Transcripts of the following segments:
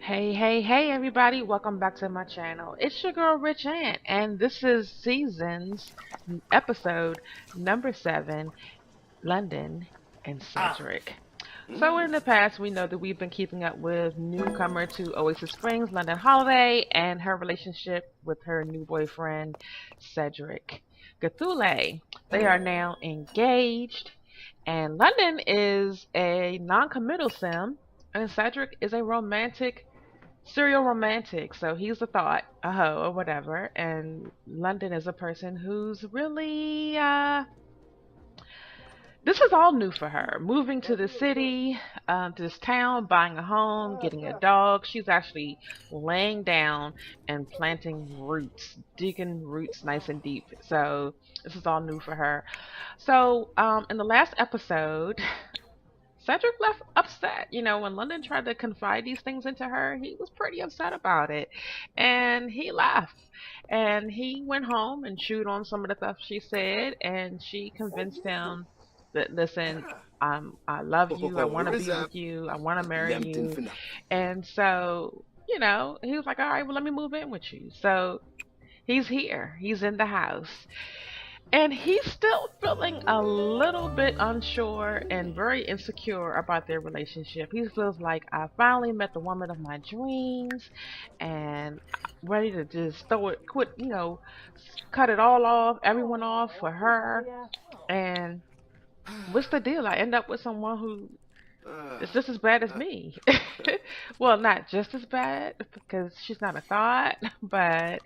Hey everybody, welcome back to my channel. It's your girl Rich Ant and this is seasons episode number 7, London and Cedric. So in the past we know that we've been keeping up with newcomer to Oasis Springs, London Holliday, and her relationship with her new boyfriend Cedric Gathule. They are now engaged and London is a non-committal sim and Cedric is a serial romantic. So he's a thought, a hoe, or whatever. And London is a person who's really, this is all new for her. Moving to the city, to this town, buying a home, getting a dog. She's actually laying down and planting roots, digging roots nice and deep. So this is all new for her. So in the last episode, Cedric left upset. When London tried to confide these things into her, he was pretty upset about it. And he left. And he went home and chewed on some of the stuff she said. And she convinced him that, listen, I love you. I want to be with you. I want to marry you. And so, he was like, all right, well, let me move in with you. So he's here. He's in the house. And he's still feeling a little bit unsure and very insecure about their relationship. He feels like I finally met the woman of my dreams and ready to just quit, cut it all off, everyone off for her. And what's the deal? I end up with someone who is just as bad as me. Well, not just as bad because she's not a thought, but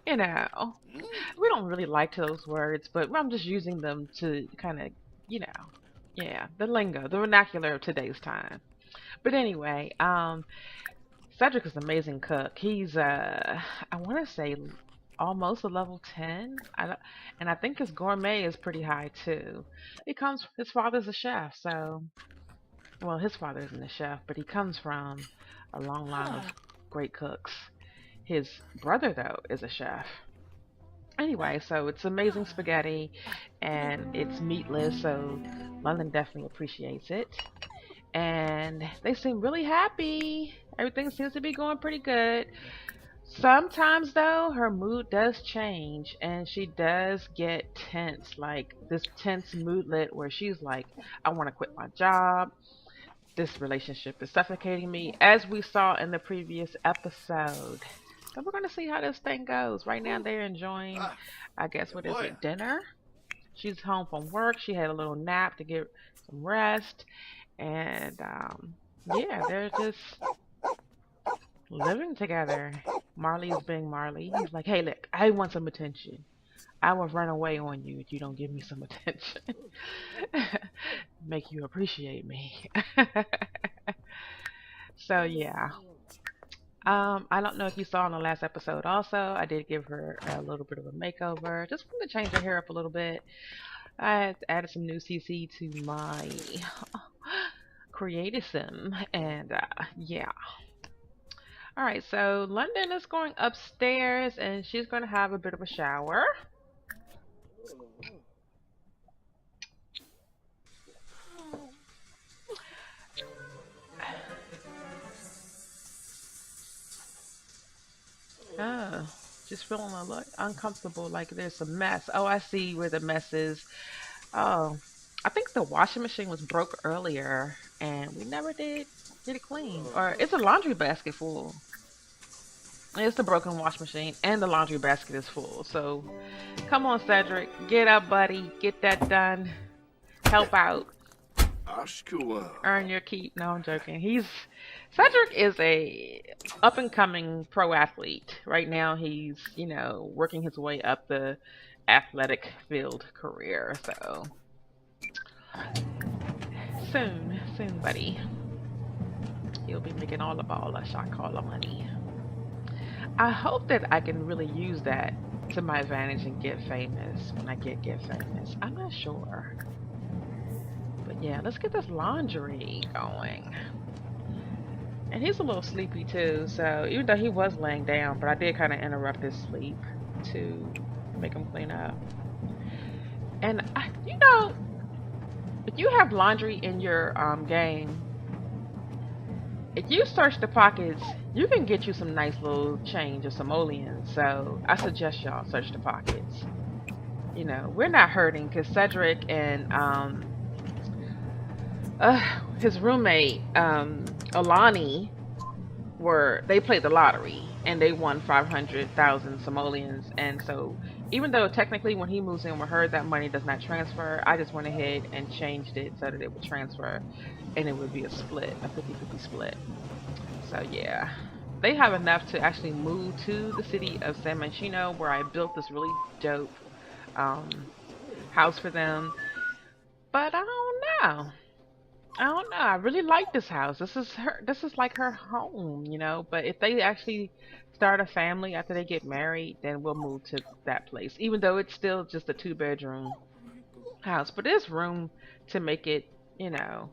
we don't really like those words, but I'm just using them to kind of, yeah, the lingo, the vernacular of today's time. But anyway, Cedric is an amazing cook. He's I want to say almost a level 10. And I think his gourmet is pretty high too. His father's a chef, so well, his father isn't a chef, but he comes from a long line of great cooks. His brother, though, is a chef. Anyway, so it's amazing spaghetti and it's meatless, so London definitely appreciates it. And they seem really happy. Everything seems to be going pretty good. Sometimes, though, her mood does change and she does get tense, like this tense moodlet where she's like, I want to quit my job. This relationship is suffocating me, as we saw in the previous episode. So we're going to see how this thing goes. Right now they're enjoying, I guess, what is it, dinner? She's home from work. She had a little nap to get some rest. And, yeah, they're just living together. Marley is being Marley. He's like, hey, look, I want some attention. I will run away on you if you don't give me some attention. Make you appreciate me. So yeah. I don't know if you saw in the last episode also, I did give her a little bit of a makeover. Just wanted to change her hair up a little bit. I added some new CC to my creative sim and yeah. Alright, so London is going upstairs and she's going to have a bit of a shower. Oh, just feeling a little uncomfortable, like there's a mess. Oh, I see where the mess is. Oh, I think the washing machine was broke earlier, and we never did get it clean. Or it's a laundry basket full. It's the broken wash machine, and the laundry basket is full. So, come on, Cedric, get up, buddy, get that done. Help out. Earn your keep. No, I'm joking. Cedric is a up and coming pro athlete. Right now he's, working his way up the athletic field career. So soon, buddy. He'll be making all the baller shot caller money. I hope that I can really use that to my advantage and get famous when I get famous. I'm not sure. But yeah, let's get this laundry going. And he's a little sleepy too, so even though he was laying down, but I did kind of interrupt his sleep to make him clean up. And if you have laundry in your game, if you search the pockets, you can get you some nice little change of simoleons. So I suggest y'all search the pockets. You know, we're not hurting because Cedric and his roommate Alani they played the lottery and they won 500,000 simoleons. And so even though technically when he moves in with her that money does not transfer, I just went ahead and changed it so that it would transfer and it would be a split, a 50-50 split. So yeah, they have enough to actually move to the city of San Mancino where I built this really dope um, house for them. But I don't know. I don't know. I really like this house. This is her. This is like her home, you know. But if they actually start a family after they get married, then we'll move to that place. Even though it's still just a two-bedroom house, but there's room to make it. You know,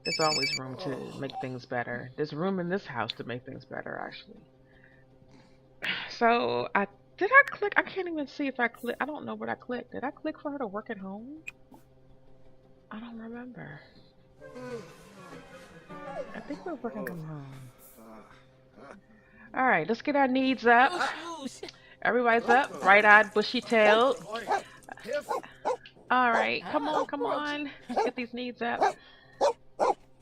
there's always room to make things better. There's room in this house to make things better, actually. So I did I click? I can't even see if I click. I don't know what I clicked. Did I click for her to work at home? I don't remember. I think we're working from home. All right, let's get our needs up. Everybody's up, bright-eyed, bushy-tailed. All right, come on, come on. Let's get these needs up.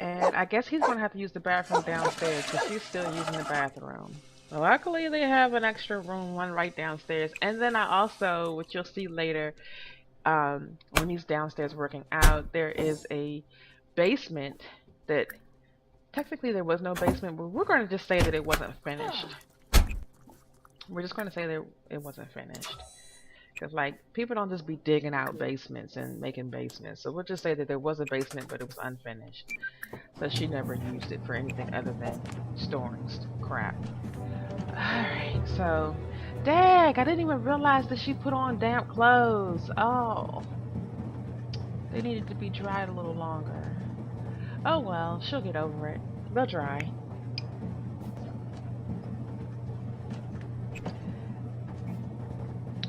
And I guess he's gonna have to use the bathroom downstairs because she's still using the bathroom. Luckily, they have an extra room, one right downstairs. And then I also, which you'll see later, when he's downstairs working out, there is a basement that technically there was no basement, but we're going to just say that it wasn't finished. We're just going to say that it wasn't finished. Because, like, people don't just be digging out basements and making basements. So we'll just say that there was a basement, but it was unfinished. So she never used it for anything other than storing crap. Alright, so... Dang, I didn't even realize that she put on damp clothes. Oh. They needed to be dried a little longer. Oh well, she'll get over it. They'll dry.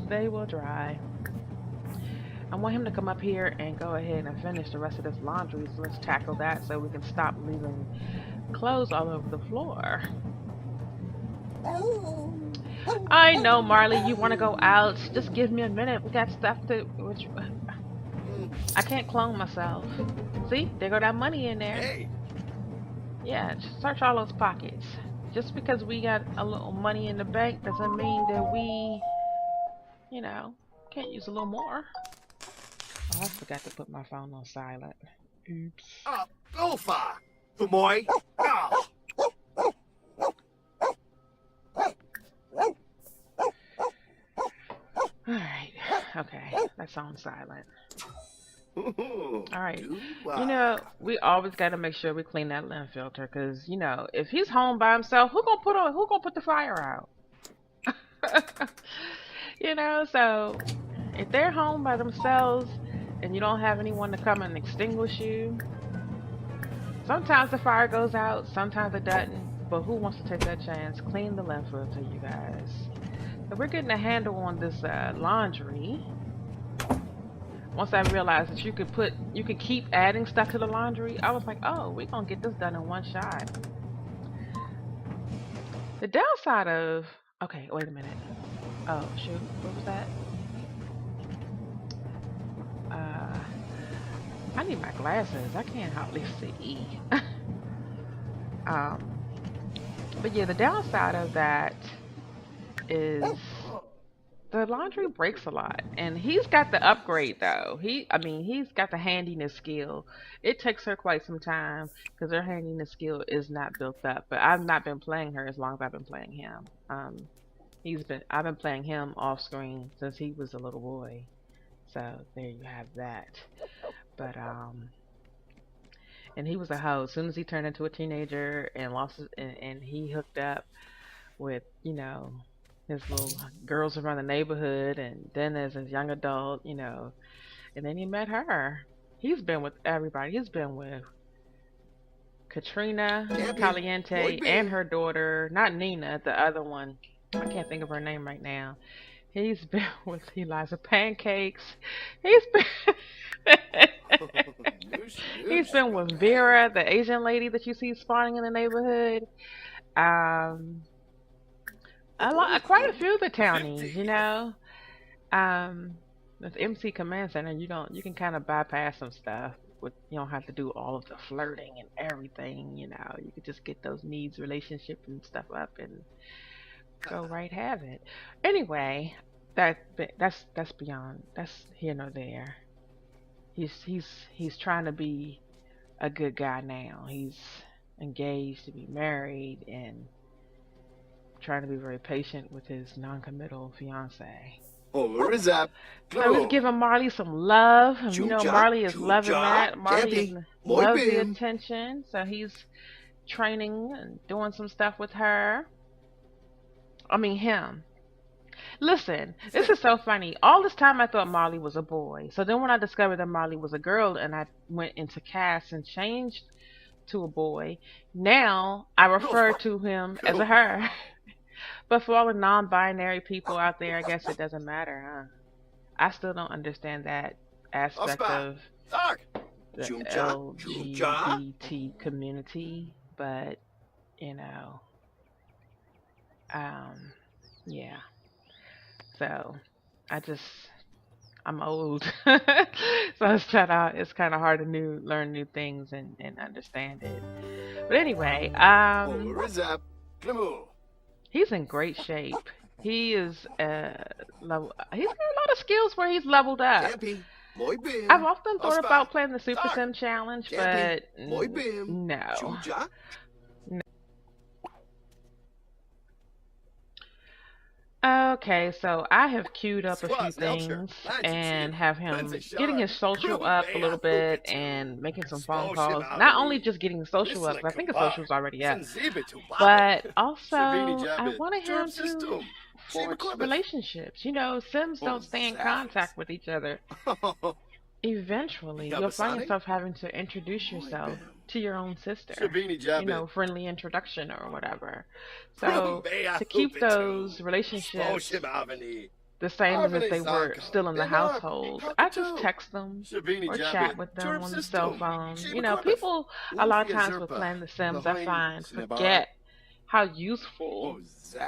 They will dry. I want him to come up here and go ahead and finish the rest of this laundry. So let's tackle that so we can stop leaving clothes all over the floor. I know, Marley, you want to go out. Just give me a minute. We got stuff to... I can't clone myself. See? There go that money in there. Hey. Yeah, just search all those pockets. Just because we got a little money in the bank doesn't mean that we, you know, can't use a little more. Oh, I forgot to put my phone on silent. Oops. Go far. Tumoy. Oh. Alright. Okay. That's on silent. Alright. You know, we always got to make sure we clean that lint filter because, you know, if he's home by himself, who gonna put the fire out? You know, so if they're home by themselves and you don't have anyone to come and extinguish you, sometimes the fire goes out, sometimes it doesn't, but who wants to take that chance? Clean the lint filter, you guys. So we're getting a handle on this laundry. Once I realized that you could keep adding stuff to the laundry, I was like, oh, we're gonna get this done in one shot. The downside of, okay, wait a minute. Oh shoot, what was that? I need my glasses. I can't hardly see. But yeah, the downside of that is the laundry breaks a lot, and he's got the upgrade though. He's got the handiness skill. It takes her quite some time because her handiness skill is not built up. But I've not been playing her as long as I've been playing him. I've been playing him off screen since he was a little boy. So there you have that. But and he was a hoe. As soon as he turned into a teenager and and he hooked up with, you know, his little girls around the neighborhood, and then as a young adult, you know, and then he met her. He's been with everybody. He's been with Katrina Caliente and her daughter, not Nina, the other one. I can't think of her name right now. He's been with Eliza Pancakes. He's been Noosh, he's noosh. been with Vera, the Asian lady that you see spawning in the neighborhood. Um, quite a few of the townies, 50. Um, with MC Command Center, you can kind of bypass some stuff. You don't have to do all of the flirting and everything. You could just get those needs, relationship, and stuff up and go right have it. Anyway, that's beyond. That's here nor there. He's trying to be a good guy now. He's engaged to be married and trying to be very patient with his non-committal fiance. Over is up. So he's giving Marley some love. And Chucha, Marley is loving chucha, that. Marley Debbie, muy loves the bien. attention. So he's training and doing some stuff with her. I mean, him. Listen, this is so funny. All this time I thought Marley was a boy. So then when I discovered that Marley was a girl and I went into cast and changed to a boy, now I refer to him as a her. But for all the non-binary people out there, I guess it doesn't matter, huh? I still don't understand that aspect of the LGBT community, but yeah. So I'm old, so it's kind of hard to learn new things and understand it. But anyway, he's in great shape. He is he's got a lot of skills where he's leveled up. I've often thought about playing the Super Sim challenge, but no. Okay, so I have queued up a few things and have him getting his social up a little bit and making some phone calls. Not only just getting the social up, I think the social's already up, but also I wanted him to forge relationships. Sims don't stay in contact with each other. Eventually, you'll find yourself having to introduce yourself to your own sister. Friendly introduction or whatever. So, to keep those relationships the same as if they were still in the household, I just text them or chat with them on the cell phone. People a lot of times with playing The Sims, I find, forget how useful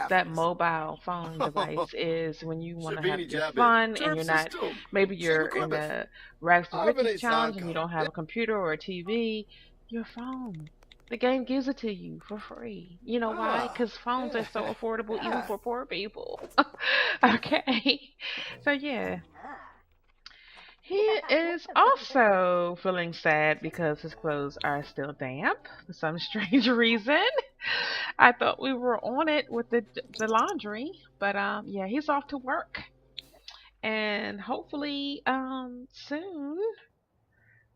that mobile phone device is when you want to have your fun and you're in the Rags to Riches challenge and you don't have a computer or a TV. Your phone, the game gives it to you for free. You know why? Because phones are so affordable even for poor people. Okay, so yeah. He is also feeling sad because his clothes are still damp for some strange reason. I thought we were on it with the laundry, but yeah, he's off to work, and hopefully soon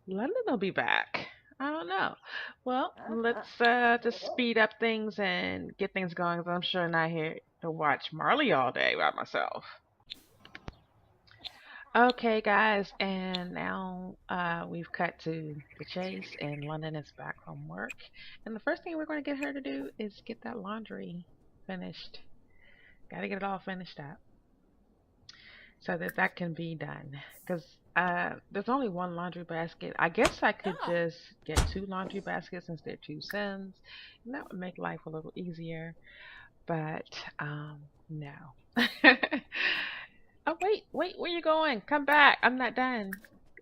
London will be back. I don't know. Well, let's just speed up things and get things going, because I'm sure not here to watch Marley all day by myself. Okay, guys, and now we've cut to the chase, and London is back from work. And the first thing we're going to get her to do is get that laundry finished. Got to get it all finished up so that that can be done. Because there's only one laundry basket. I guess I could just get two laundry baskets since they're two Sims, and that would make life a little easier. But no. Oh, wait, where you going? Come back. I'm not done.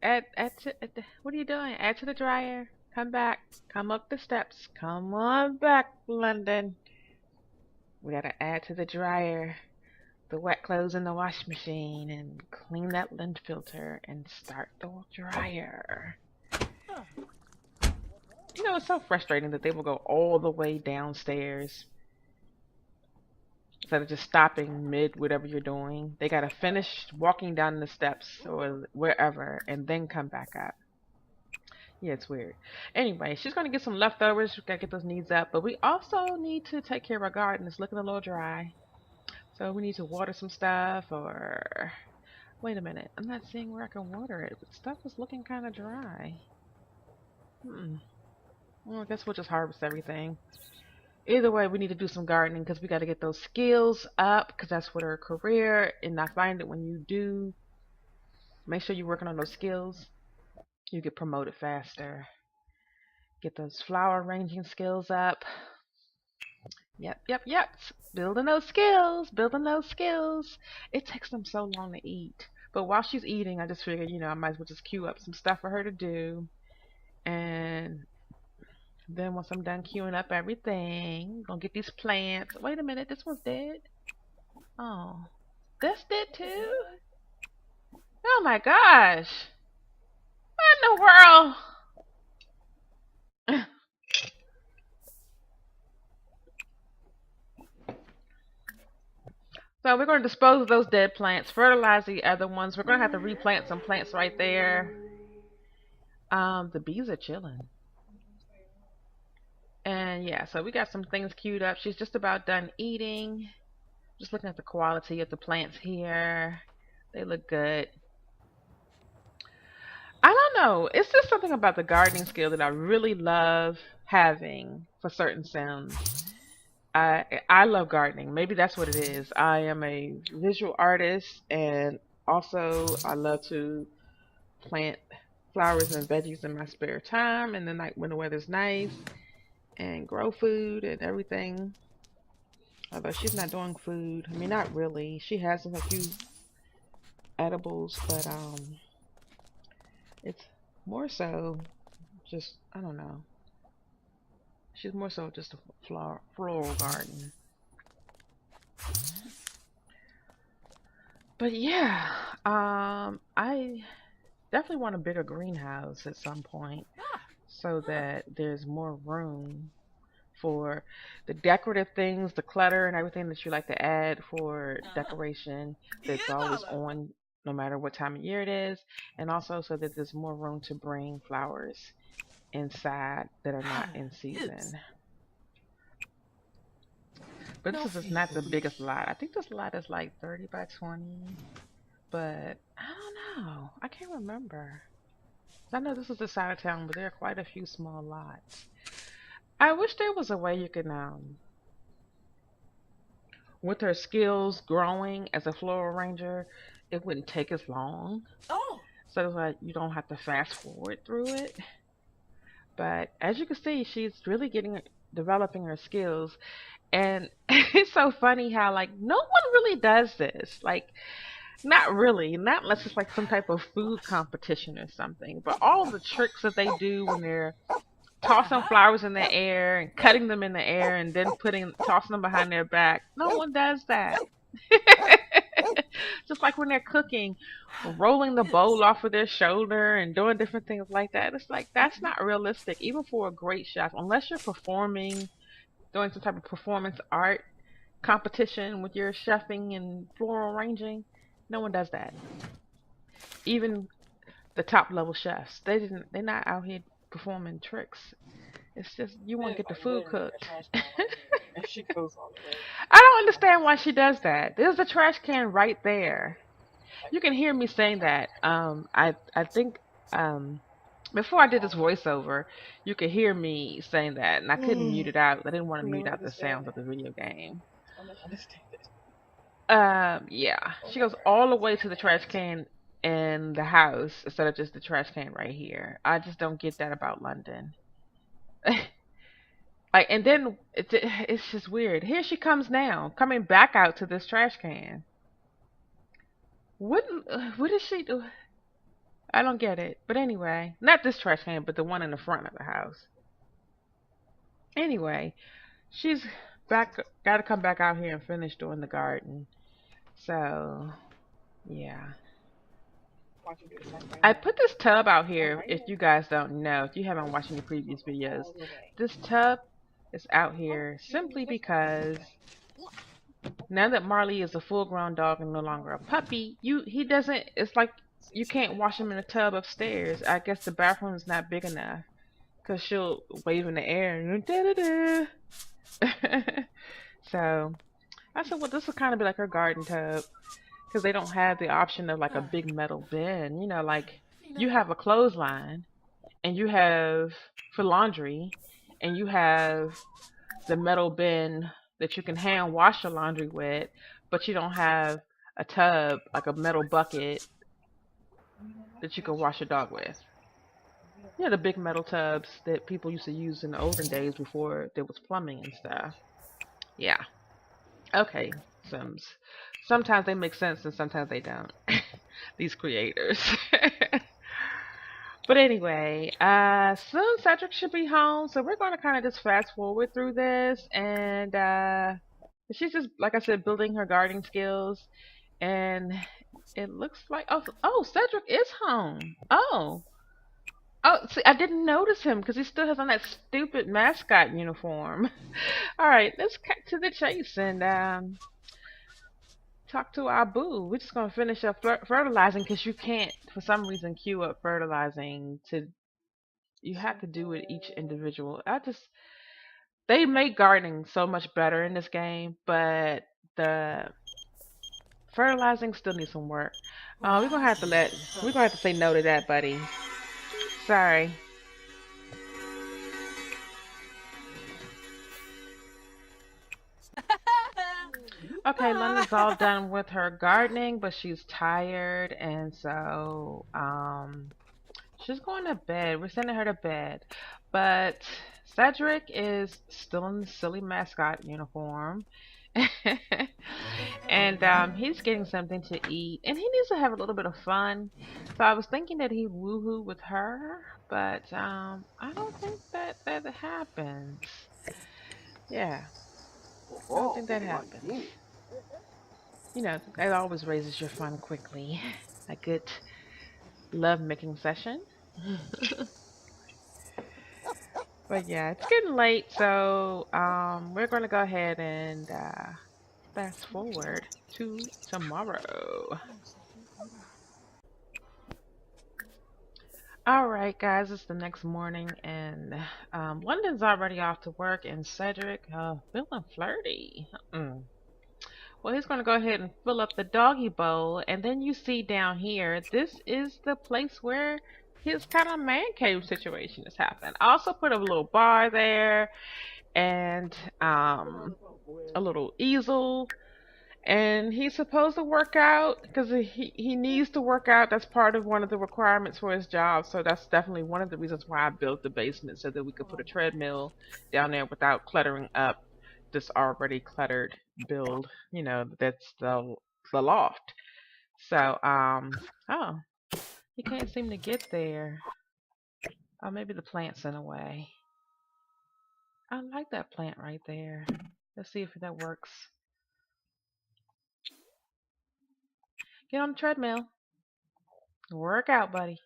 What are you doing? Add to the dryer. Come back. Come up the steps. Come on back, London. We gotta add to the dryer the wet clothes in the wash machine and clean that lint filter and start the dryer. It's so frustrating that they will go all the way downstairs instead of just stopping mid whatever you're doing. They gotta finish walking down the steps or wherever and then come back up. Yeah, it's weird. Anyway, she's gonna get some leftovers. We gotta get those needs up, but we also need to take care of our garden. It's looking a little dry, so we need to water some stuff. Or wait a minute, I'm not seeing where I can water it, but stuff is looking kind of dry. Well, I guess we'll just harvest everything. Either way, we need to do some gardening because we got to get those skills up because that's what our career. And I find that when you do, make sure you're working on those skills, you get promoted faster. Get those flower arranging skills up. Yep, yep, yep. Building those skills, building those skills. It takes them so long to eat. But while she's eating, I just figured, I might as well just queue up some stuff for her to do. And then once I'm done queuing up everything, gonna get these plants. Wait a minute, this one's dead. Oh, that's dead too? Oh my gosh. What in the world? So we're going to dispose of those dead plants, fertilize the other ones. We're going to have to replant some plants right there. The bees are chilling. And yeah, so we got some things queued up. She's just about done eating. Just looking at the quality of the plants here. They look good. I don't know. It's just something about the gardening skill that I really love having for certain sims. I love gardening. Maybe that's what it is. I am a visual artist, and also I love to plant flowers and veggies in my spare time, and then like when the weather's nice, and grow food and everything. Although she's not doing food. I mean, not really. She has a few edibles, but it's more so just I don't know. She's more so just a floral garden. But yeah, I definitely want a bigger greenhouse at some point so that there's more room for the decorative things, the clutter and everything that you like to add for decoration that's always on no matter what time of year it is, and also so that there's more room to bring flowers inside that are not in season. But this is not the biggest lot. I think this lot is like 30 by 20. But I don't know. I can't remember. I know this is the side of town, but there are quite a few small lots. I wish there was a way you could, with her skills growing as a floral arranger, it wouldn't take as long. Oh. So it's like you don't have to fast forward through it. But as you can see, she's really developing her skills. And it's so funny how like no one really does this. Like not really, not unless it's like some type of food competition or something. But all the tricks that they do when they're tossing flowers in the air and cutting them in the air and then tossing them behind their back, no one does that. Just like when they're cooking, rolling the bowl off of their shoulder and doing different things like that. It's like that's not realistic, even for a great chef, unless you're performing, doing some type of performance art competition with your chefing and floral arranging. No one does that. Even the top level chefs, they're not out here performing tricks. It's just you want to get the food cooked. I don't understand why she does that. There's a trash can right there. You can hear me saying that. I think before I did this voiceover, you could hear me saying that, and I couldn't mute it out. I didn't want to mute out the sounds of the video game. Yeah. She goes all the way to the trash can in the house instead of just the trash can right here. I just don't get that about London. Like, and then it's just weird. Here she comes now, coming back out to this trash can. What does she do? I don't get it. But anyway, not this trash can, but the one in the front of the house. Anyway, she's got to come back out here and finish doing the garden. So, yeah. I put this tub out here, if you guys don't know, if you haven't watched any previous videos. This tub is out here simply because now that Marley is a full-grown dog and no longer a puppy, it's like you can't wash him in a tub upstairs. I guess the bathroom is not big enough because she'll wave in the air and da-da-da. So I said, well, this will kind of be like her garden tub because they don't have the option of like a big metal bin. Like you have a clothesline and you have for laundry and you have the metal bin that you can hand wash your laundry with, but you don't have a tub, like a metal bucket that you can wash your dog with. Yeah, the big metal tubs that people used to use in the olden days before there was plumbing and stuff. Yeah. Okay, Sims. Sometimes they make sense and sometimes they don't. These creators. But anyway, soon Cedric should be home, so we're going to kind of just fast forward through this, and she's just, like I said, building her gardening skills, and it looks like oh Cedric is home. Oh, see, I didn't notice him because he still has on that stupid mascot uniform. All right, let's cut to the chase and talk to our boo. We're just gonna finish up fertilizing because you can't, for some reason, queue up fertilizing to. You have to do it each individual. They make gardening so much better in this game, but the fertilizing still needs some work. We're gonna have to say no to that, buddy. Sorry. Okay, London's all done with her gardening, but she's tired, and so she's going to bed. We're sending her to bed, but Cedric is still in the silly mascot uniform, and he's getting something to eat, and he needs to have a little bit of fun. So I was thinking that he'd woohoo with her, but I don't think that happens. Yeah, I don't think that happens. You know, it always raises your fun quickly. A good love making session. But yeah, it's getting late, so we're going to go ahead and fast forward to tomorrow. Alright, guys, it's the next morning, and London's already off to work, and Cedric, feeling flirty. Well, he's going to go ahead and fill up the doggy bowl, and then you see down here, this is the place where his kind of man cave situation is happening. I also put a little bar there, and a little easel, and he's supposed to work out because he needs to work out. That's part of one of the requirements for his job, so that's definitely one of the reasons why I built the basement, so that we could put a treadmill down there without cluttering up this already cluttered build. You know, that's the loft. So oh, he can't seem to get there. Oh, maybe the plant's in a way. I like that plant right there. Let's see if that works. Get on the treadmill. Work out, buddy.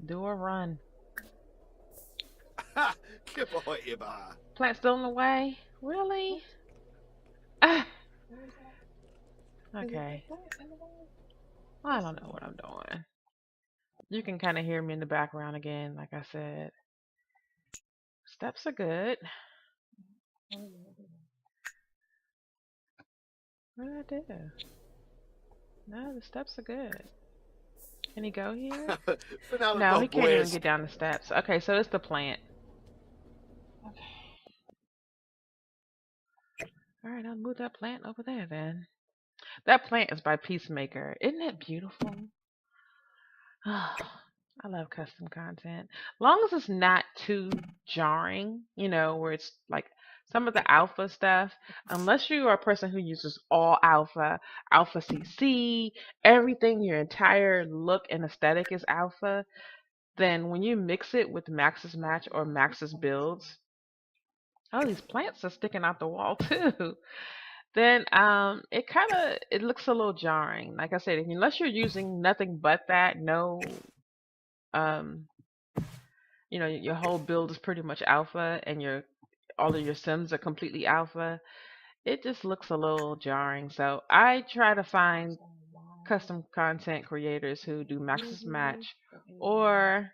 Do a run. Ha! Kibohiba. Plant still in the way? Really? Ah, okay. I don't know what I'm doing. You can kind of hear me in the background again, like I said. Steps are good. What did I do? No, the steps are good. Can he go here? No, he can't even get down the steps. Okay, so it's the plant. Okay. Alright, I'll move that plant over there then. That plant is by Peacemaker. Isn't it beautiful? I love custom content. Long as it's not too jarring, you know, where it's like some of the alpha stuff, unless you are a person who uses all alpha, alpha CC, everything, your entire look and aesthetic is alpha, then when you mix it with Max's Match or Max's Builds, oh, these plants are sticking out the wall too. Then it looks a little jarring. Like I said, unless you're using nothing but that, no um you know, your whole build is pretty much alpha and all of your sims are completely alpha, it just looks a little jarring. So I try to find custom content creators who do Max's Match or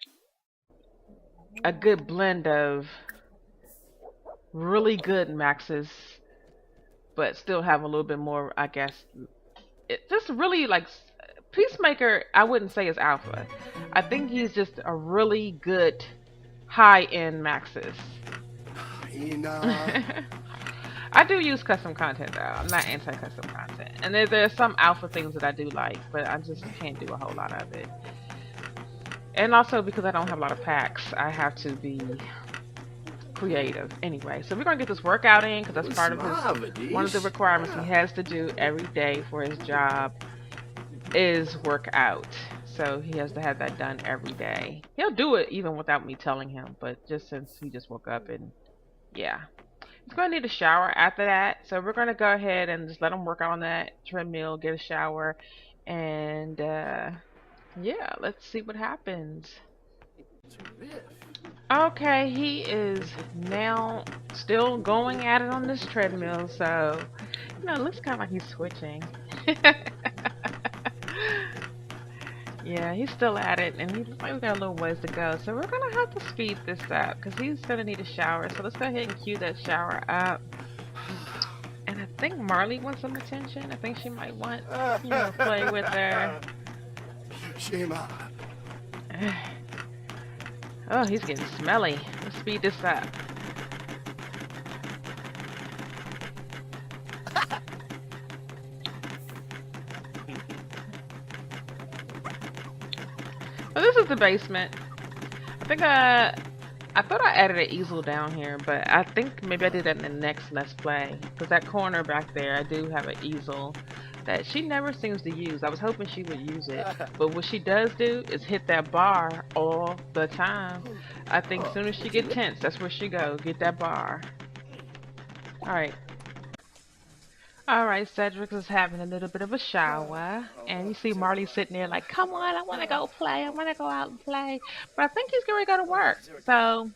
a good blend of really good maxes but still have a little bit more, I guess. It just really like Peacemaker, I wouldn't say is alpha. I think he's just a really good high-end maxes. I do use custom content though. I'm not anti-custom content. And there's some alpha things that I do like, but I just can't do a whole lot of it. And also because I don't have a lot of packs, I have to be creative. Anyway, so we're gonna get this workout in because that's part of one of the requirements he has to do every day for his job is work out. So he has to have that done every day. He'll do it even without me telling him, but just since he just woke up and yeah. He's going to need a shower after that. So we're going to go ahead and just let him work out on that treadmill, get a shower, and yeah, let's see what happens. Okay, he is now still going at it on this treadmill, so you know, it looks kind of like he's switching. Yeah, he's still at it, and he looks like we got a little ways to go. So we're gonna have to speed this up because he's gonna need a shower. So let's go ahead and cue that shower up. And I think Marley wants some attention. I think she might want, you know, play with her. Oh, he's getting smelly. Let's speed this up. So this is the basement. I think I thought I added an easel down here, but I think maybe I did that in the next Let's Play. Because that corner back there, I do have an easel that she never seems to use. I was hoping she would use it. But what she does do is hit that bar all the time. I think as soon as she gets tense, that's where she goes. Get that bar. Alright. Alright, Cedric is having a little bit of a shower. And you see Marley sitting there like, come on, I want to go play. I want to go out and play. But I think he's going to go to work. So,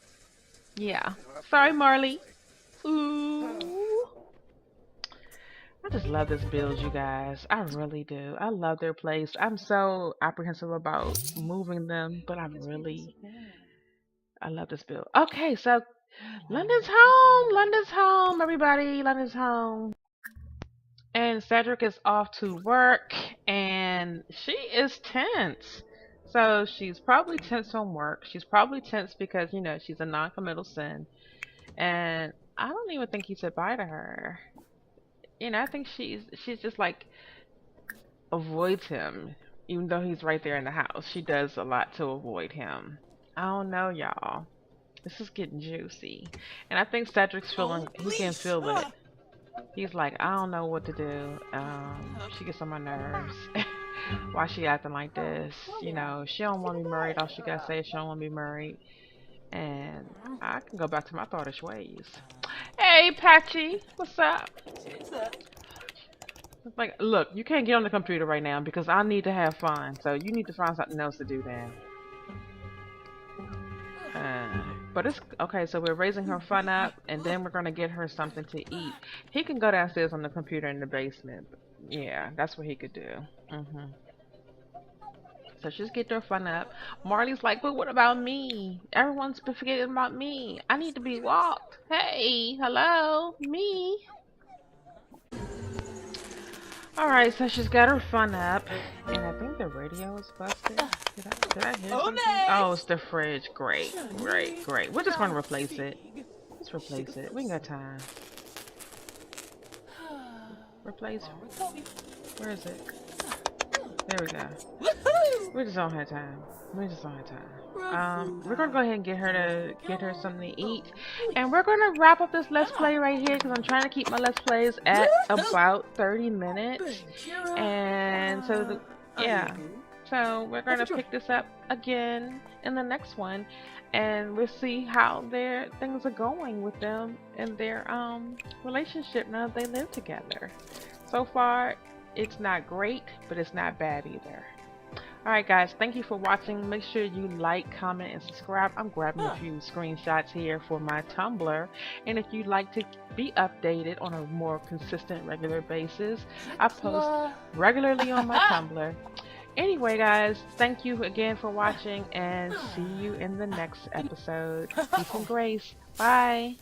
yeah. Sorry, Marley. Ooh. I just love this build, you guys. I really do. I love their place. I'm so apprehensive about moving them, but I love this build. Okay, so London's home. London's home, everybody. London's home. And Cedric is off to work, and she is tense. So she's probably tense on work. She's probably tense because, you know, she's a non-committal sin. And I don't even think he said bye to her. You know, I think she's just like avoids him, even though he's right there in the house. She does a lot to avoid him. I don't know, y'all. This is getting juicy. And I think Cedric's feeling, he can feel it. He's like, I don't know what to do. She gets on my nerves. Why she acting like this? You know, she don't want to be married. All she gotta say is she don't want to be married. And I can go back to my thoughtish ways. Hey, Patchy, what's up? It's like, look, you can't get on the computer right now because I need to have fun. So you need to find something else to do then. But it's okay, so we're raising her fun up, and then we're gonna get her something to eat. He can go downstairs on the computer in the basement. Yeah, that's what he could do. So she's getting her fun up. Marley's like, but what about me? Everyone's forgetting about me. I need to be walked. Hey, hello, me. Alright, so she's got her fun up, and I think the radio is busted. Did I hear something? Oh, it's the fridge. Great, great, great. We're just going to replace it. Let's replace it. We ain't got time. Replace. Where is it? There we go. We just don't have time. We just don't have time. We're gonna go ahead and get her something to eat, and we're gonna wrap up this Let's Play right here because I'm trying to keep my Let's Plays at about 30 minutes, and so yeah. So we're gonna pick this up again in the next one, and we'll see how their things are going with them and their relationship now that they live together. So far, it's not great, but it's not bad either. Alright guys, thank you for watching. Make sure you like, comment, and subscribe. I'm grabbing a few screenshots here for my Tumblr. And if you'd like to be updated on a more consistent, regular basis, I post regularly on my Tumblr. Anyway guys, thank you again for watching, and see you in the next episode. Peace and grace. Bye.